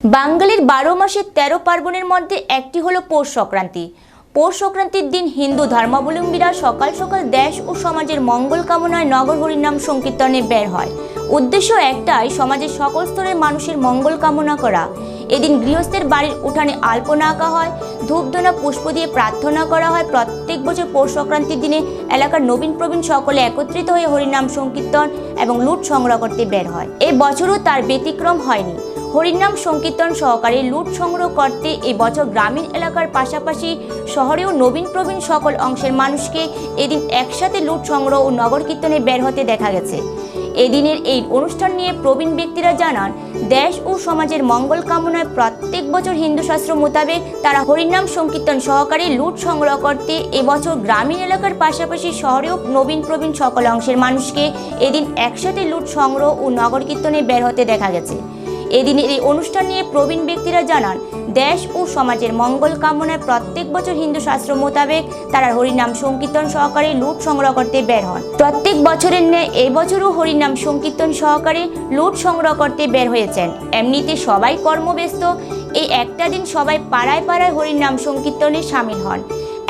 বাঙালির 12 মাসের 13 পার্বণের মধ্যে একটি হলো পৌষ সংক্রান্তি। পৌষ সংক্রান্তির দিন হিন্দু ধর্মাবলম্বীরা সকাল সকাল দেশ ও সমাজের মঙ্গল কামনায় নগর হরিনাম সংকীর্তনে বের হয়। উদ্দেশ্য একটাই, সমাজের সকল স্তরের মানুষের মঙ্গল কামনা করা। এদিন গৃহস্থের বাড়ির উঠানে আলপনা আঁকা হয়, ধূপধুনা পুষ্প দিয়ে প্রার্থনা করা হয়। প্রত্যেক বছর পৌষ সংক্রান্তির দিনে এলাকার নবীন প্রবীণ সকলে একত্রিত হয়ে হরিনাম সংকীর্তন এবং লুট সংগ্রহ করতে বের হয়। এই বছরও তার ব্যতিক্রম হয়নি। হরিনাম সংকীর্তন সহকারে লুট সংগ্রহ করতে এবছর গ্রামীণ এলাকার পাশাপাশি শহরেও নবীন প্রবীণ সকল অংশের মানুষকে এদিন একসাথে লুট সংগ্রহ ও নগর কীর্তনে বের হতে দেখা গেছে। এদিনের এই অনুষ্ঠান নিয়ে প্রবীণ ব্যক্তিরা জানান, দেশ ও সমাজের মঙ্গল কামনায় প্রত্যেক বছর হিন্দু শাস্ত্র মোতাবেক তারা হরিনাম সংকীর্তন সহকারে লুট সংগ্রহ করতে এবছর গ্রামীণ এলাকার পাশাপাশি শহরেও নবীন প্রবীণ সকল অংশের মানুষকে এদিন একসাথে লুট সংগ্রহ ও নগর কীর্তনে বের হতে দেখা গেছে। এদিনের এই অনুষ্ঠান নিয়ে প্রবীণ ব্যক্তিরা জানান, দেশ ও সমাজের মঙ্গল কামনায় প্রত্যেক বছর হিন্দু শাস্ত্র মোতাবেক তারা হরিনাম সংকীর্তন সহকারে লুট সংগ্রহ করতে বের হন। প্রত্যেক বছরের ন্যায় এই বছরও হরিনাম সংকীর্তন সহকারে লুট সংগ্রহ করতে বের হয়েছেন। এমনিতে সবাই কর্মব্যস্ত, এই একটা দিন সবাই পাড়ায় পাড়ায় হরিনাম সংকীর্তনে সামিল হন।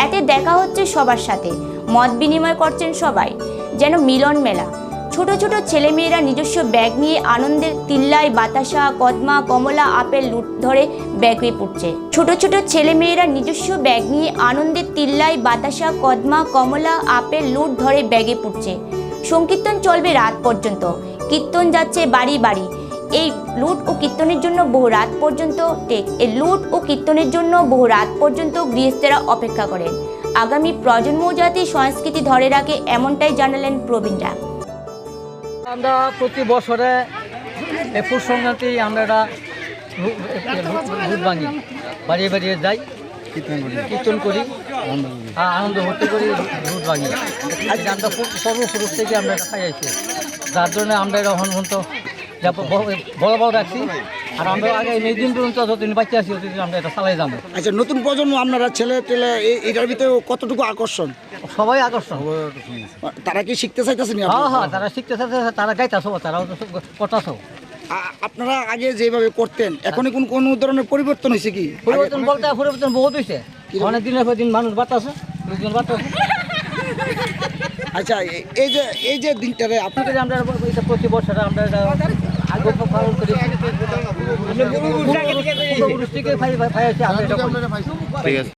এতে দেখা হচ্ছে সবার সাথে, মত বিনিময় করছেন সবাই, যেন মিলন মেলা। ছোট ছোট ছেলেমেয়েরা নিজস্ব ব্যাগ নিয়ে আনন্দের তিল্লাই, বাতাসা, কদমা, কমলা, আপেল লুট ধরে ব্যাগে পড়ছে। ছোট ছোট ছেলেমেয়েরা নিজস্ব ব্যাগ নিয়ে আনন্দের তিল্লাই, বাতাসা, কদমা, কমলা, আপেল লুট ধরে ব্যাগে পড়ছে। সংকীর্তন চলবে রাত পর্যন্ত, কীর্তন যাচ্ছে বাড়ি বাড়ি। এই লুট ও কীর্তনের জন্য বহু রাত পর্যন্ত গৃহস্থেরা অপেক্ষা করেন। আগামী প্রজন্ম যাতে সংস্কৃতি ধরে রাখে, এমনটাই জানালেন প্রবীণরা। আমরা প্রতি বছরে পৌষ সংক্রান্তি আমরা লুট ভাঙি, বাড়িয়ে বাড়িয়ে যাই, কীর্তন করি, আনন্দ ভর্তি করি, লুট ভাঙি। আজ আমরা পূর্বপুরুষ থেকে আমরা খাই আছি, যার জন্য আমরা এখন পর্যন্ত বড় বড় রাখছি। আর আমরা আগে এই দিন পর্যন্ত যতদিন বাচ্চা আছি ততদিন আমরা এটা চালাই যাবো। আচ্ছা, নতুন প্রজন্ম আপনারা ছেলে টেলে এটার ভিতরে কতটুকু আকর্ষণ? সবাই আকর্ষণ। তারা কি শিখতে চাইতেছেন? হ্যাঁ, তারা শিখতে চাইছে, তারা গাইতেছ, তারাও করতেছ। আপনারা আগে যেভাবে করতেন, এখন কোন ধরনের পরিবর্তন হয়েছে কি? পরিবর্তন বলতে পরিবর্তন বহুত হয়েছে। অনেক দিনের পর দিন মানুষ বাড়তেছে, লোকজন বাড়তেছে। আচ্ছা, এই যে দিনটারে আপনাদের আমরা প্রতি বছর আমরা আগে পালন করি, ঠিক আছে।